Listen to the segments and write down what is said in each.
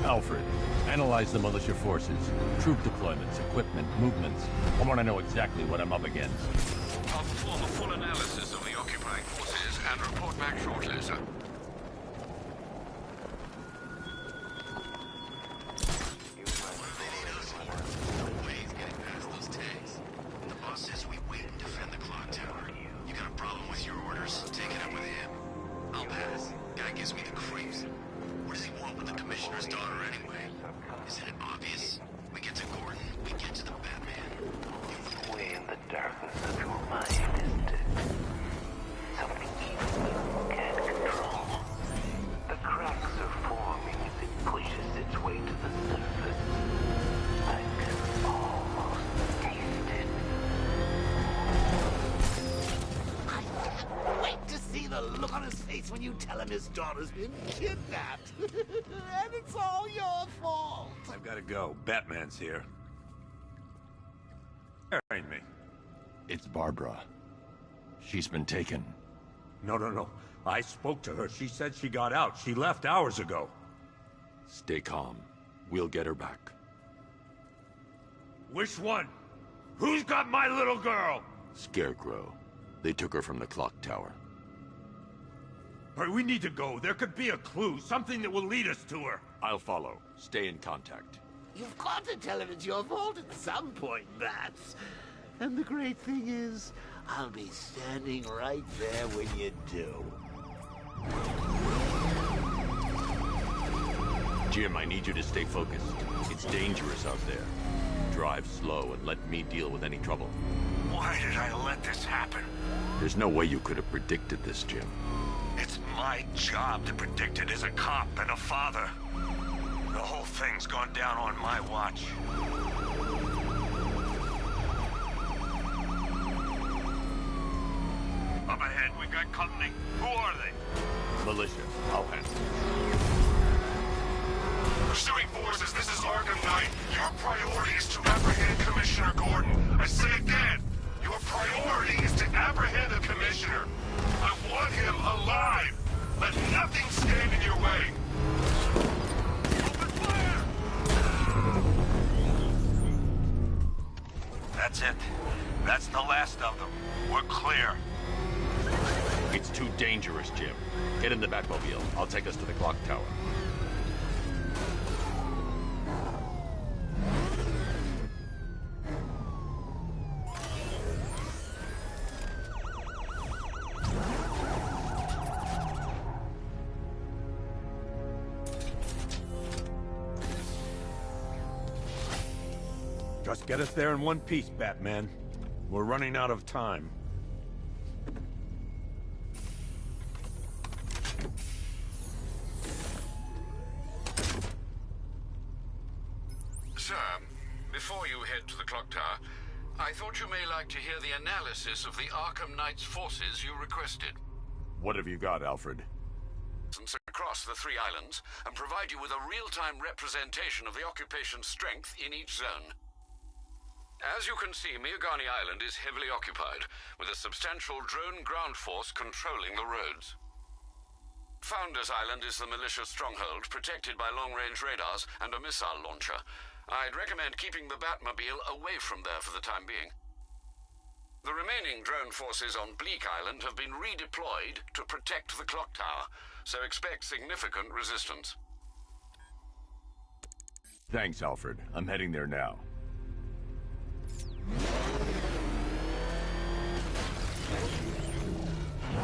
Alfred, analyze the militia forces, troop deployments, equipment, movements. I want to know exactly what I'm up against. I'll perform a full analysis of the occupying forces and report back shortly, sir. When you tell him his daughter's been kidnapped. And it's all your fault. I've got to go. Batman's here. Carrying me. It's Barbara. She's been taken. No. I spoke to her. She said she got out. She left hours ago. Stay calm. We'll get her back. Which one? Who's got my little girl? Scarecrow. They took her from the clock tower. All right, we need to go. There could be a clue, something that will lead us to her. I'll follow. Stay in contact. You've got to tell him it's your fault at some point, Bats. And the great thing is, I'll be standing right there when you do. Jim, I need you to stay focused. It's dangerous out there. Drive slow and let me deal with any trouble. Why did I let this happen? There's no way you could have predicted this, Jim. It's my job to predict it as a cop and a father. The whole thing's gone down on my watch. Up ahead, we got company. Who are they? Militia. I'll handle Pursuing forces, this is Arkham Knight. Your priority is to apprehend Commissioner Gordon. I say again, your priority is to apprehend the Commissioner. I want him alive. Let nothing stand in your way. Open fire! That's it. That's the last of them. We're clear. It's too dangerous, Jim. Get in the Batmobile. I'll take us to the clock tower. Just get us there in one piece, Batman. We're running out of time. Sir, before you head to the clock tower, I thought you may like to hear the analysis of the Arkham Knight's forces you requested. What have you got, Alfred? Across the 3 islands, and provide you with a real-time representation of the occupation's strength in each zone. As you can see, Miagani Island is heavily occupied, with a substantial drone ground force controlling the roads. Founders Island is the militia stronghold, protected by long-range radars and a missile launcher. I'd recommend keeping the Batmobile away from there for the time being. The remaining drone forces on Bleak Island have been redeployed to protect the clock tower, so expect significant resistance. Thanks, Alfred. I'm heading there now.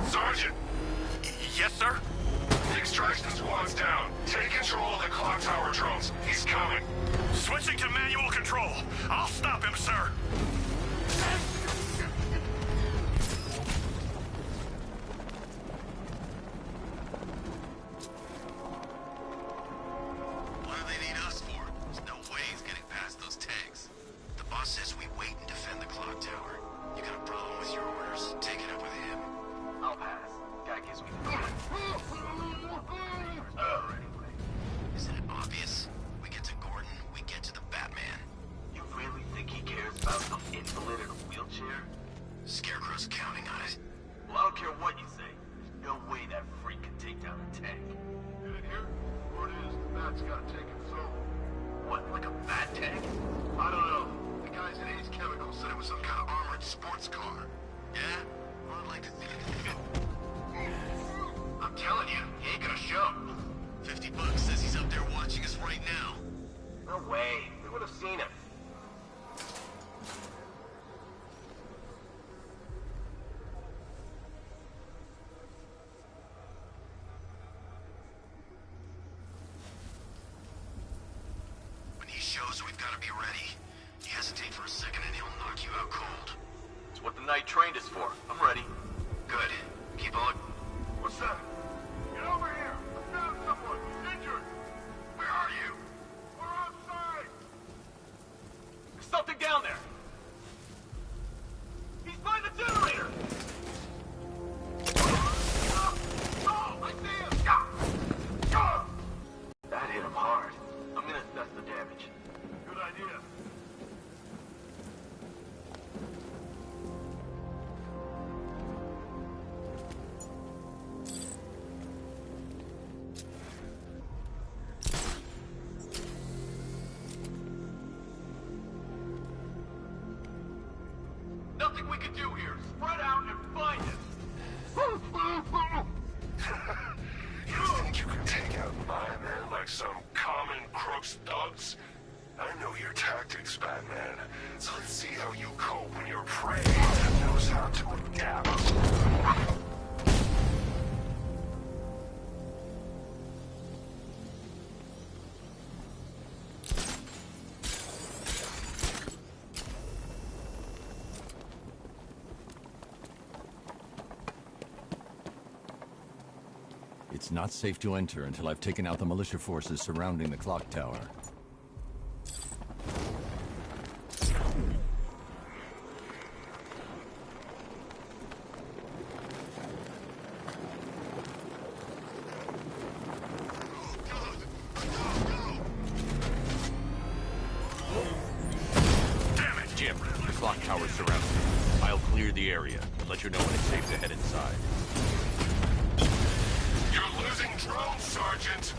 Sergeant! Yes, sir? The extraction squad's down. Take control of the clock tower drones. He's coming. Switching to manual control. I'll stop him, sir. What do they need us for? There's no way he's getting past those tanks. The boss says we wait and defend the clock tower. You got a problem with your orders? Take it up with him. I'll pass. Guy gives me the Isn't it obvious? We get to Gordon, we get to the Batman. You really think he cares about some invalid in a wheelchair? Scarecrow's counting on it. Well, I don't care what you say. There's no way that freak can take down a tank. Get in here? Word is, the Bat's gotta take him That tank? I don't know. The guys at Ace Chemical said it was some kind of armored sports car. Yeah? Well, I'd like to think. I'm telling you, he ain't gonna show. $50 says he's up there watching us right now. No way. We would have seen him. When he shows, we've got to be ready. You hesitate for a second and he'll knock you out cold. It's what the night trained us for. I'm ready. Good. Keep on. What's that? Get over here! I found someone! He's injured! Where are you? We're outside! There's something down there. He's by the generator. Oh, I see him. That hit him hard. I'm gonna assess the damage. Good idea. Nothing we can do here. Spread out and find him. You think you can take out my men like some common crooks thugs? I know your tactics, Batman. So let's see how you cope when your prey knows how to adapt. It's not safe to enter until I've taken out the militia forces surrounding the clock tower. Damn it! Jim, the clock tower's surrounded. I'll clear the area and let you know when it's safe to head inside. You're losing drones, Sergeant!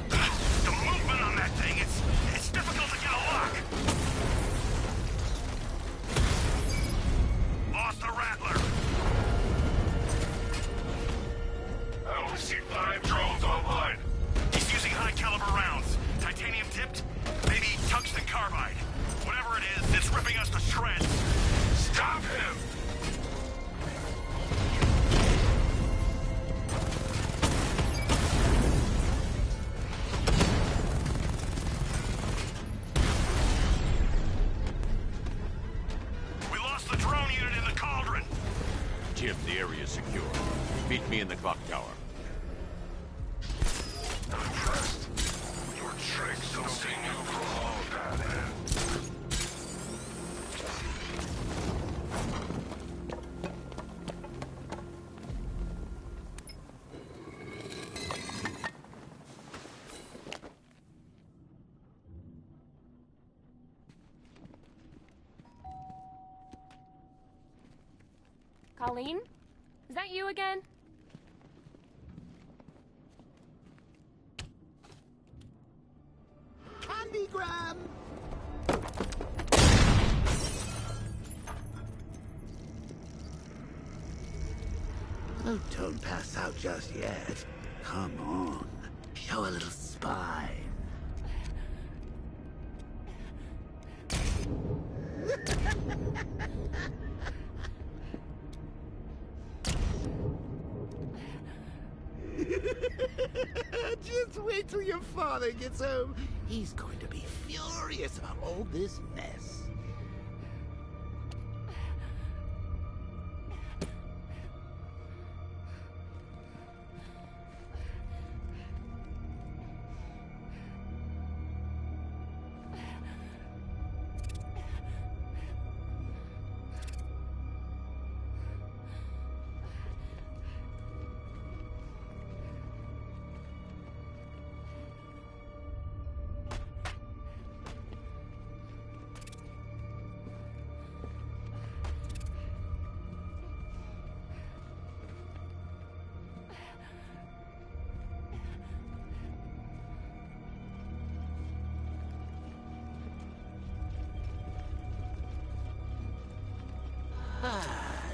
The movement on that thing, it's difficult to get a lock. Lost the Rattler. I only see 5 drones online. He's using high caliber rounds. Titanium tipped? Maybe tungsten carbide. Whatever it is, it's ripping us to shreds. Stop him! We lost the drone unit in the cauldron. Jim, the area's secure. Meet me in the clock tower. I'm impressed. Your tricks don't seem new for long, Batman. Colleen? Is that you again? Candygram! Oh, don't pass out just yet. Come on. Show a little spine. Just wait till your father gets home. He's going to be furious about all this mess.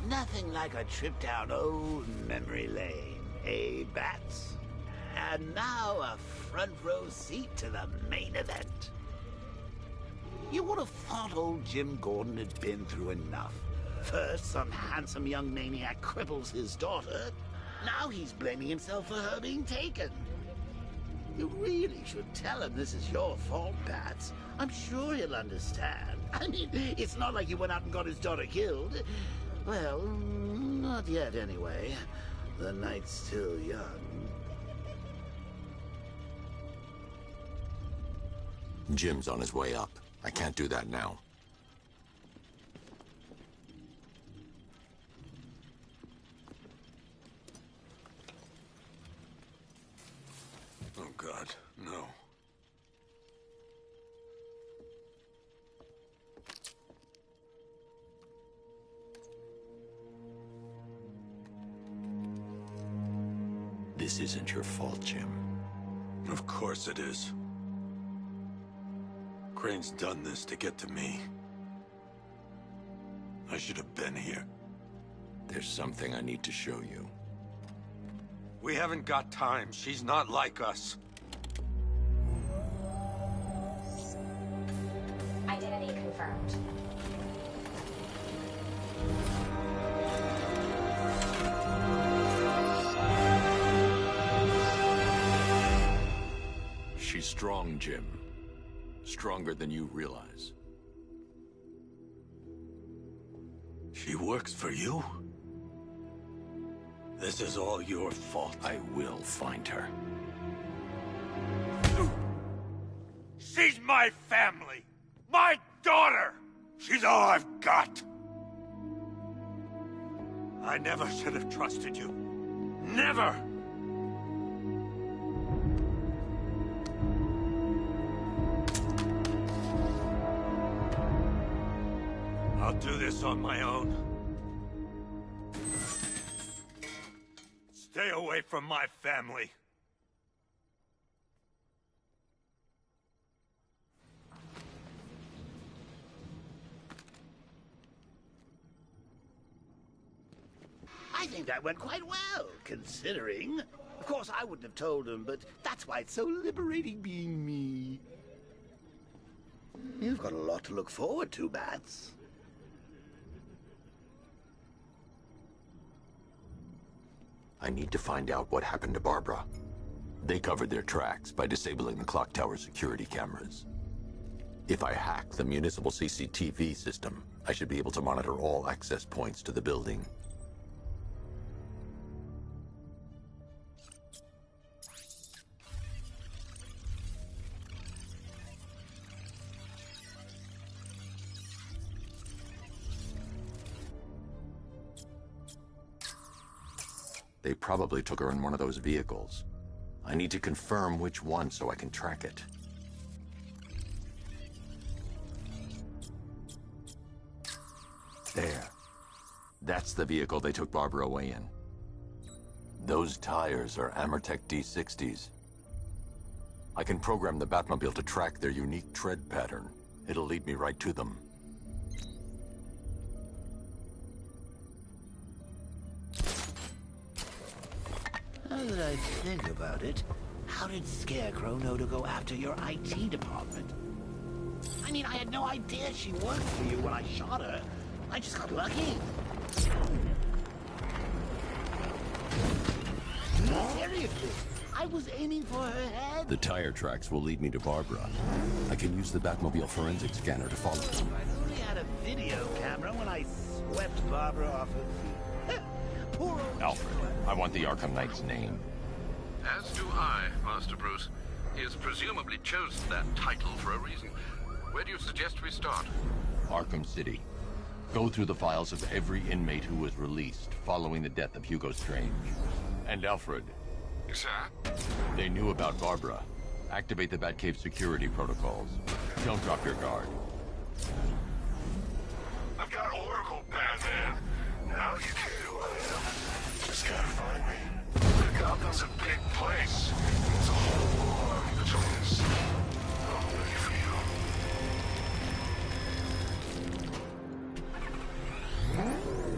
Nothing like a trip down old memory lane, eh, Bats? And now a front row seat to the main event. You would have thought old Jim Gordon had been through enough. First, some handsome young maniac cripples his daughter. Now he's blaming himself for her being taken. You really should tell him this is your fault, Bats. I'm sure he'll understand. I mean, it's not like you went out and got his daughter killed. Well, not yet anyway. The night's still young. Jim's on his way up. I can't do that now. Oh, God, no. This isn't your fault, Jim. Of course it is. Crane's done this to get to me. I should have been here. There's something I need to show you. We haven't got time. She's not like us. Identity confirmed. She's strong, Jim. Stronger than you realize. She works for you? This is all your fault. I will find her. She's my family! My daughter! She's all I've got! I never should have trusted you. Never! I'll do this on my own. Stay away from my family. I think that went quite well, considering. Of course, I wouldn't have told him, but that's why it's so liberating being me. You've got a lot to look forward to, Bats. I need to find out what happened to Barbara. They covered their tracks by disabling the clock tower security cameras. If I hack the municipal CCTV system, I should be able to monitor all access points to the building. They probably took her in one of those vehicles. I need to confirm which one so I can track it. There. That's the vehicle they took Barbara away in. Those tires are Amertech D60s. I can program the Batmobile to track their unique tread pattern. It'll lead me right to them. Now that I think about it, how did Scarecrow know to go after your IT department? I mean, I had no idea she worked for you when I shot her. I just got lucky. Seriously, I was aiming for her head. The tire tracks will lead me to Barbara. I can use the Batmobile forensic scanner to follow them. I only had a video camera when I swept Barbara off her feet. Poor old Alfred, I want the Arkham Knight's name. As do I, Master Bruce. He has presumably chosen that title for a reason. Where do you suggest we start? Arkham City. Go through the files of every inmate who was released following the death of Hugo Strange. And Alfred. Sir? They knew about Barbara. Activate the Batcave security protocols. Don't drop your guard. I've got Oracle, Batman. Now you care who I am. Just gotta find me. Gotham's a big place. It's a whole war between us. I'm ready for you.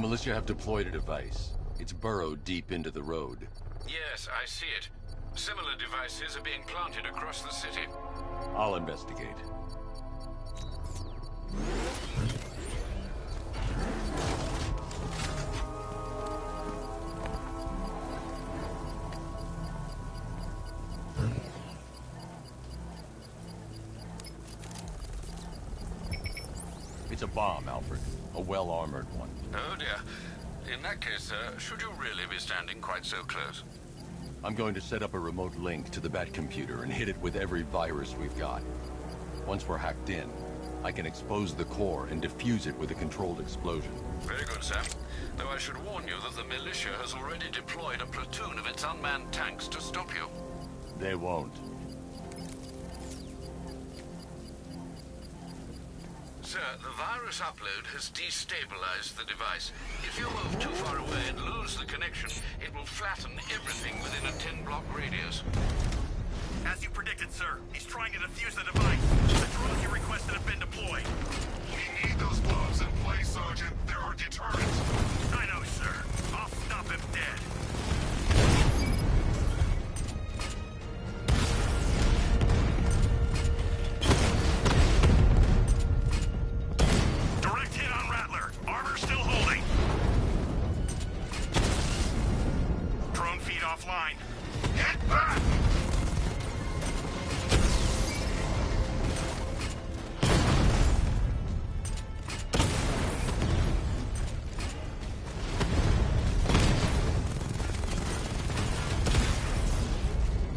militia have deployed a device. It's burrowed deep into the road. Yes, I see it. Similar devices are being planted across the city. I'll investigate. It's a bomb, Alfred. A well-armored one. Oh dear. In that case, sir, should you really be standing quite so close? I'm going to set up a remote link to the Bat computer and hit it with every virus we've got. Once we're hacked in, I can expose the core and defuse it with a controlled explosion. Very good, sir. Though I should warn you that the militia has already deployed a platoon of its unmanned tanks to stop you. They won't. Sir, the virus upload has destabilized the device. If you move too far away and lose the connection, it will flatten everything within a 10-block radius. As you predicted, sir, he's trying to defuse the device. The drones you requested have been deployed. We need those bombs in place, Sergeant. There are deterrents. I know, sir. I'll stop him dead. Direct hit on Rattler. Armor still holding. Drone feed offline. Get back!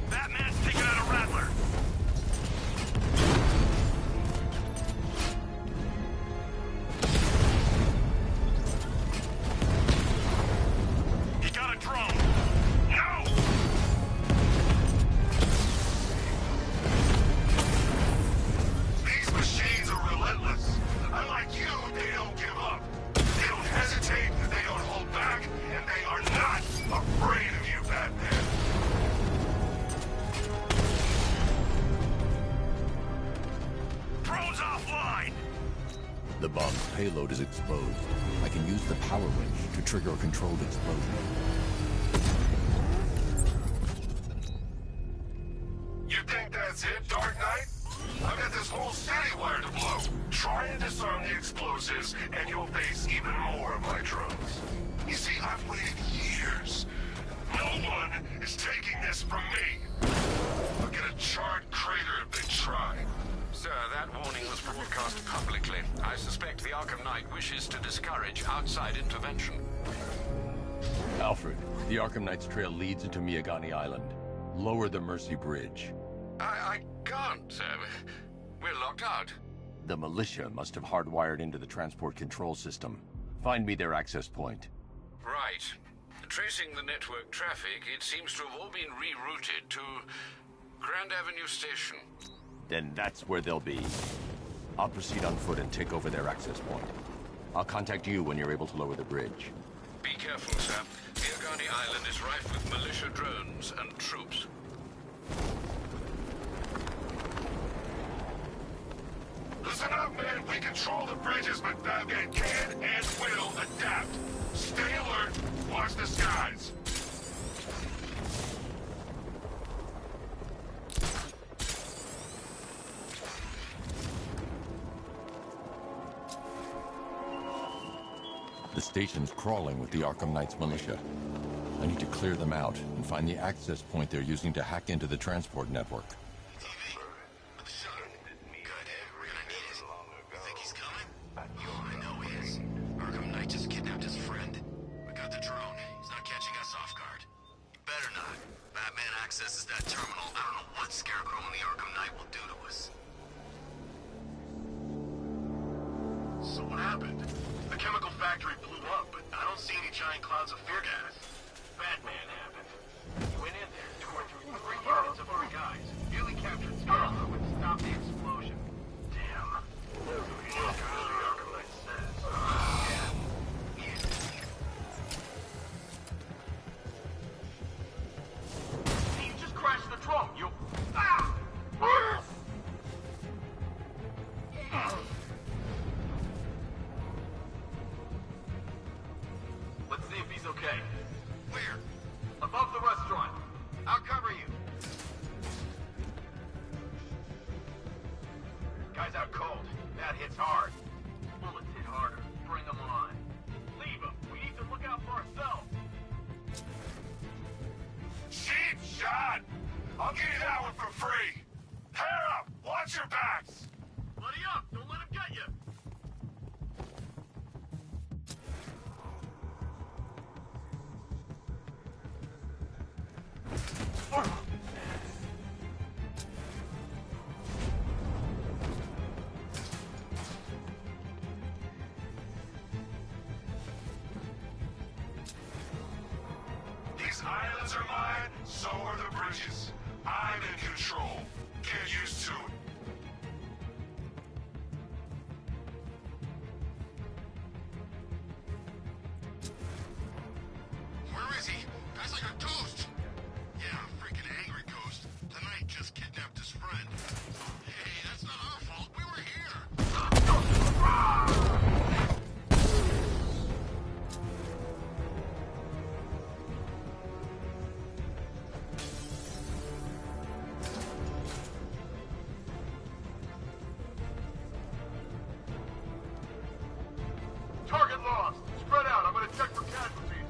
Batman's taken out a Rattler. He got a drone. No! These machines are relentless. Unlike you, they don't give up. They don't hesitate, they don't hold back, and they are not afraid of you, Batman. Drone's offline. The bomb's payload is exposed. I can use the power winch to trigger a controlled explosion. You think that's it, Dark Knight? I've got this whole city wired to blow. Try and disarm the explosives, and you'll face even more of my drones. You see, I've waited years. No one is taking this from me. I'll get a charred crater if they try. Sir, that warning was broadcast publicly. I suspect the Arkham Knight wishes to discourage outside intervention. Alfred, the Arkham Knight's trail leads into Miyagani Island. Lower the Mercy Bridge. I can't, sir. We're locked out. The militia must have hardwired into the transport control system. Find me their access point. Right. Tracing the network traffic, it seems to have all been rerouted to Grand Avenue Station. Then that's where they'll be. I'll proceed on foot and take over their access point. I'll contact you when you're able to lower the bridge. Be careful, sir. Miyagani Island is rife with militia drones and troops. Listen up, man. We control the bridges, but Batman can and will adapt. Stay alert. Watch the skies. The station's crawling with the Arkham Knight's militia. I need to clear them out and find the access point they're using to hack into the transport network. TV. With the shot. Good. We're gonna need it. You think he's coming? I know he is. Arkham Knight just kidnapped his friend. We got the drone. He's not catching us off guard. He better not. Batman accesses that terminal. I don't know what Scarecrow and the Arkham Knight will do to us. So what happened? The chemical factory blew up, but I don't see any giant clouds of fear gas. Batman happened. He went in there, tore through 3 units of our guys, nearly captured Scarecrow and stopped the explosion. Damn. You know, as good as the Arkham Knight says. You just crashed the drone. You... Ah! that hits hard. Bullets hit harder. Bring them on. Leave them. We need to look out for ourselves. Cheap shot! I'll give you that one for free. Pair up! Watch your backs! Buddy up! Don't let him get you! These islands are mine, so are the bridges. I'm in control. Get used to it. Where is he? That's like a ghost. Yeah, a freaking angry ghost. The Knight just kidnapped his friend. Hey, that's not our fault. We were here. Target lost. Spread out. I'm gonna check for casualties.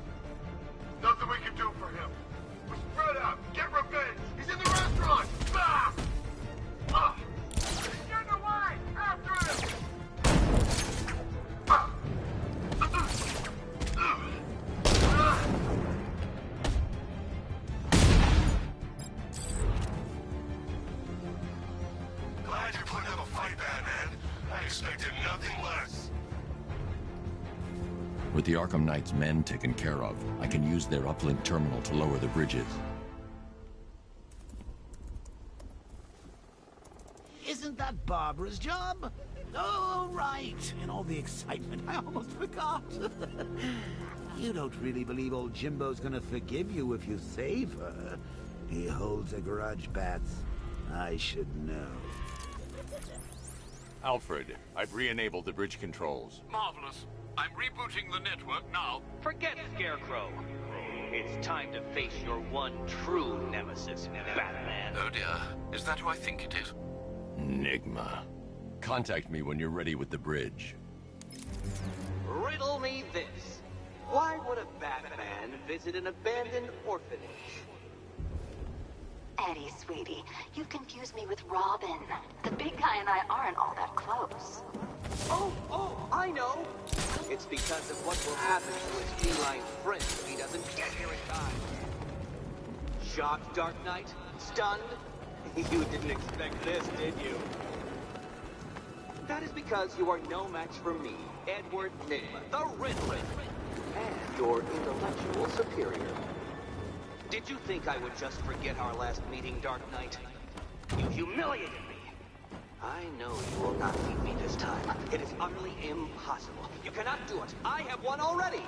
Nothing we can do for him. We're spread out. Get revenge. He's in the restaurant. Ah! Ah! He's getting away. After him. Ah! Glad you're putting up a fight, Batman. I expected nothing less. With the Arkham Knight's men taken care of, I can use their uplink terminal to lower the bridges. Isn't that Barbara's job? Oh, right. In all the excitement, I almost forgot. You don't really believe old Jimbo's gonna forgive you if you save her. He holds a grudge, Bats. I should know. Alfred, I've re-enabled the bridge controls. Marvelous. I'm rebooting the network now. Forget Scarecrow. It's time to face your one true nemesis, Batman. Oh dear. Is that who I think it is? Enigma. Contact me when you're ready with the bridge. Riddle me this. Why would a Batman visit an abandoned orphanage? Eddie, sweetie, you confused me with Robin. The big guy and I aren't all that close. Oh, I know. It's because of what will happen to his feline friend if he doesn't get here in time. Shocked, Dark Knight? Stunned? You didn't expect this, did you? That is because you are no match for me, Edward Nigma, the Riddler, and your intellectual superior. Did you think I would just forget our last meeting, Dark Knight? You humiliated me. I know you will not beat me this time. It is utterly impossible. You cannot do it. I have won already.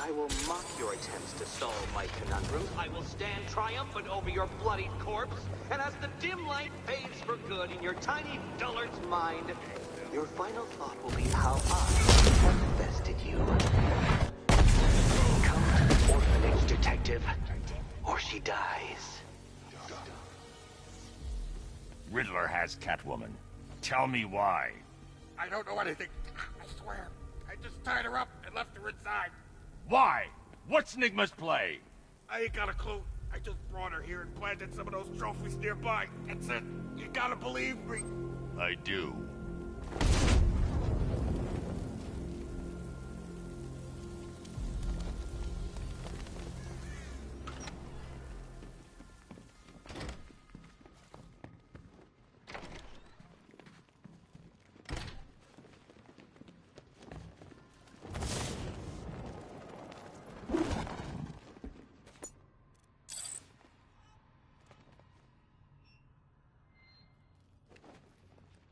I will mock your attempts to solve my conundrums. I will stand triumphant over your bloodied corpse. And as the dim light fades for good in your tiny dullard's mind, your final thought will be how I have bested you. Come to the orphanage, detective, or she dies. Riddler has Catwoman. Tell me why. I don't know anything. I swear. I just tied her up and left her inside. Why? What's Nigma's play? I ain't got a clue. I just brought her here and planted some of those trophies nearby. That's it. You gotta believe me. I do.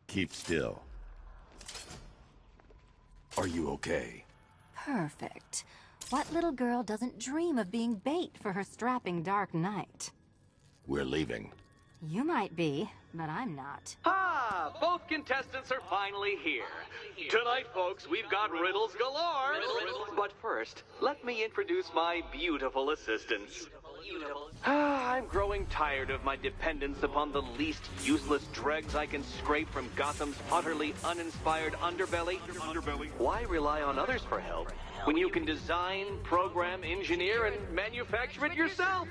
Keep still. Are you okay? Perfect. What little girl doesn't dream of being bait for her strapping Dark Knight? We're leaving. You might be, but I'm not. Ah, both contestants are finally here. Tonight, folks, we've got riddles galore. But first, let me introduce my beautiful assistants. I'm growing tired of my dependence upon the least useless dregs I can scrape from Gotham's utterly uninspired underbelly. Why rely on others for help when you can design, program, engineer, and manufacture it yourself?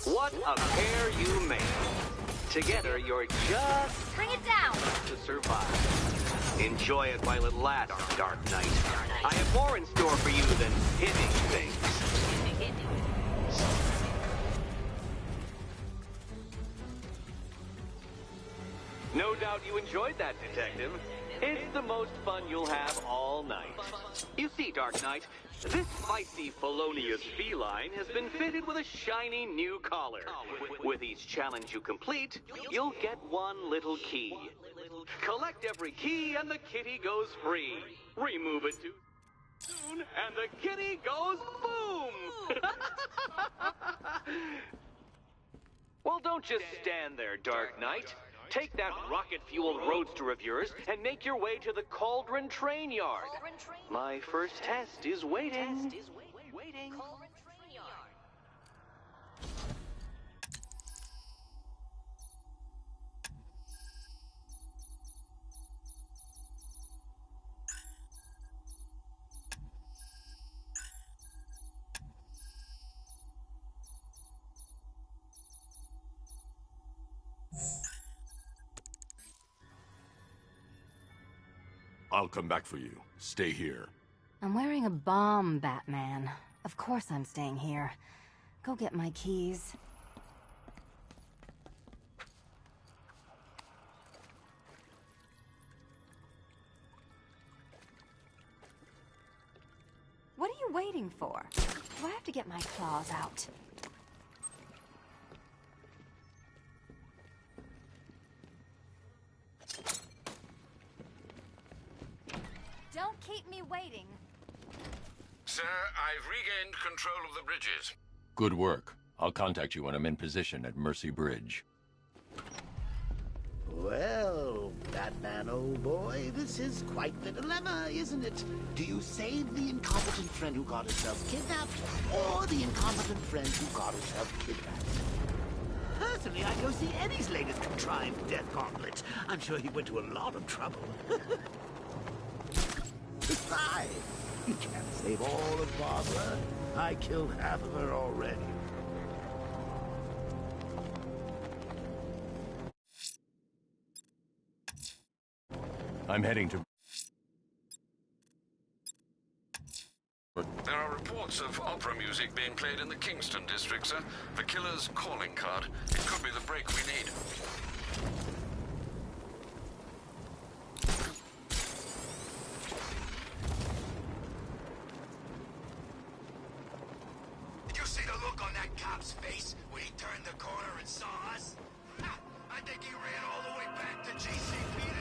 What a pair you made. Together, you're just... Bring it down! ...to survive. Enjoy it while it lasts, Dark Knight. I have more in store for you than hitting things. No doubt you enjoyed that, Detective. It's the most fun you'll have all night. You see, Dark Knight, this feisty felonious feline has been fitted with a shiny new collar. With each challenge you complete, you'll get one little key. Collect every key and the kitty goes free. Remove it too soon and the kitty goes boom! Well, don't just stand there, Dark Knight. Take that rocket-fueled roadster of yours and make your way to the Cauldron Train Yard. My first test is waiting. I'll come back for you. Stay here. I'm wearing a bomb, Batman. Of course I'm staying here. Go get my keys. What are you waiting for? Do I have to get my claws out? Don't keep me waiting. Sir, I've regained control of the bridges. Good work. I'll contact you when I'm in position at Mercy Bridge. Well, Batman, old boy, this is quite the dilemma, isn't it? Do you save the incompetent friend who got herself kidnapped, or the incompetent friend who got herself kidnapped? Personally, I'd go see Eddie's latest contrived death gauntlet. I'm sure he went to a lot of trouble. Besides, you can't save all of Barbara. I killed half of her already. I'm heading to... There are reports of opera music being played in the Kingston district, sir. The killer's calling card. It could be the break we need. Did you see the look on that cop's face when he turned the corner and saw us? Ha! I think he ran all the way back to GCPD.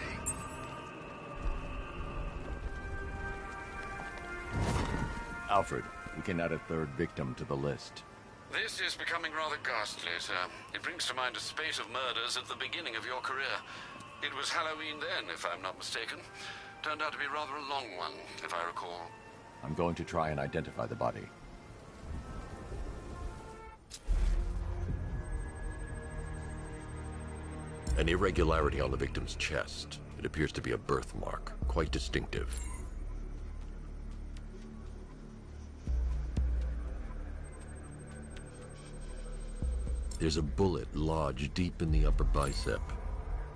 Alfred, we can add a third victim to the list. This is becoming rather ghastly, sir. It brings to mind a spate of murders at the beginning of your career. It was Halloween then, if I'm not mistaken. Turned out to be rather a long one, if I recall. I'm going to try and identify the body. An irregularity on the victim's chest. It appears to be a birthmark, quite distinctive. There's a bullet lodged deep in the upper bicep.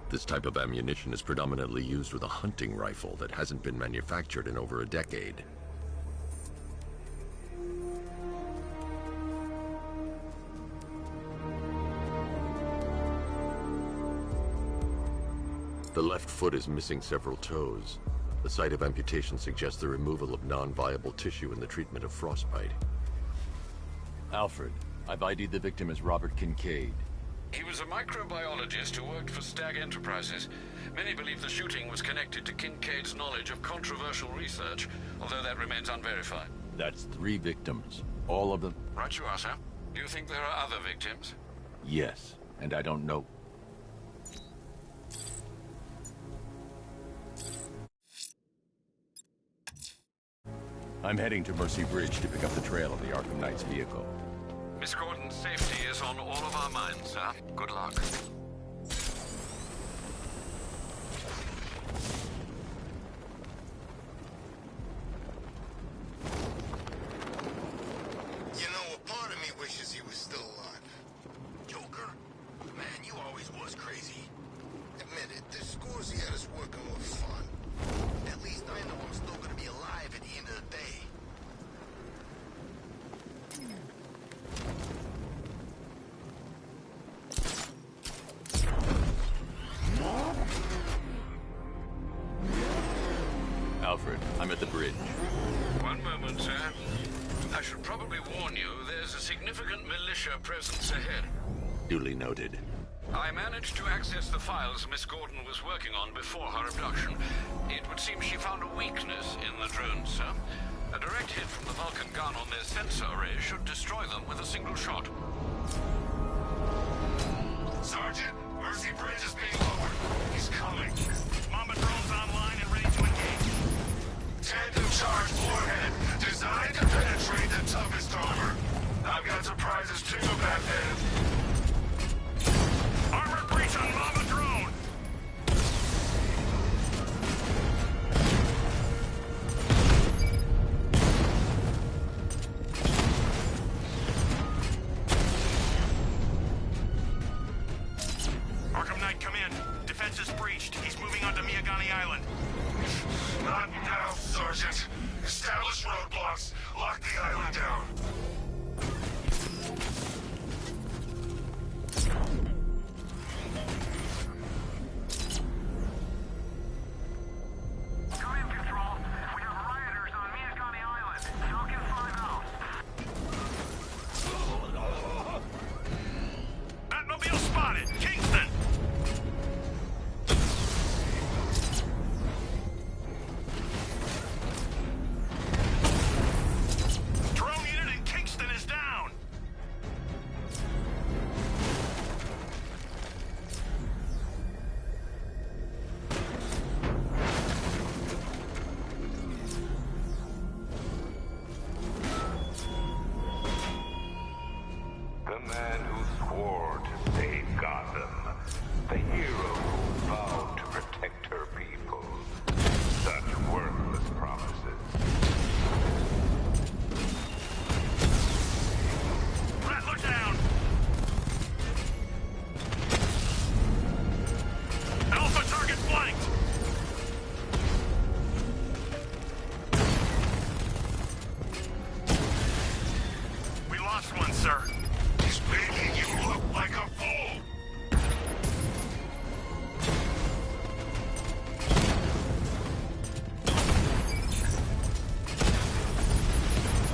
This type of ammunition is predominantly used with a hunting rifle that hasn't been manufactured in over a decade. The left foot is missing several toes. The site of amputation suggests the removal of non-viable tissue in the treatment of frostbite. Alfred, I've ID'd the victim as Robert Kincaid. He was a microbiologist who worked for Stag Enterprises. Many believe the shooting was connected to Kincaid's knowledge of controversial research, although that remains unverified. That's 3 victims. All of them? Right you are, sir. Do you think there are other victims? Yes, and I don't know. I'm heading to Mercy Bridge to pick up the trail of the Arkham Knight's vehicle. Miss Gordon's safety is on all of our minds, sir. Good luck. You know, a part of me wishes he was still alive. Joker? Man, you always was crazy. Admit it, the scores he had us working were fun. At least I know I'm still gonna be alive at the end of the day. Alfred, I'm at the bridge. One moment, sir. I should probably warn you, there's a significant militia presence ahead. Duly noted. I managed to access the files Miss Gordon was working on before her abduction. It would seem she found a weakness in the drones, sir. A direct hit from the Vulcan gun on their sensor array should destroy them with a single shot. Sergeant, Mercy Bridge is being lowered. He's coming. Mamba drones online and ready to engage. Tandem charge warhead, designed to penetrate the toughest armor. I've got surprises too, Batman. Armor breach on Mamba drone! Arkham Knight, come in. Defense is breached. He's moving onto Miyagani Island. Not now, Sergeant. Establish roadblocks. Lock the island down. Come in, Control. We have rioters on Miyagani Island. Falcon 5 out. Batmobile spotted. Kingston! Drone unit in Kingston is down. The man who swore to save Gotham. The hero who vowed to protect her people. Such worthless promises. Rat, look down. Alpha target flanked. We lost one, sir. He's making you look like a fool.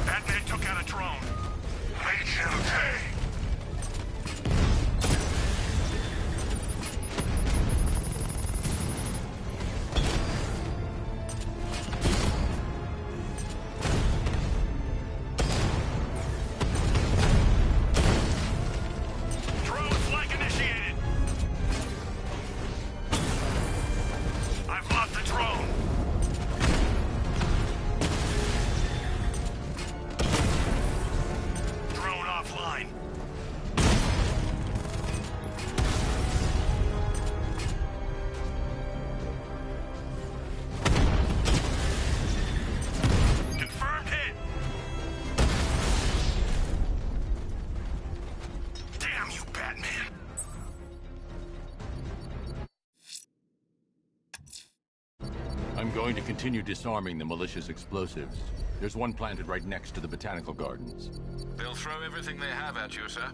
Batman took out a drone. Make him pay. Drone flank initiated. I've lost the drone. Drone offline. Confirmed hit. Damn you, Batman. I'm going to continue disarming the malicious explosives. There's one planted right next to the botanical gardens. They'll throw everything they have at you, sir.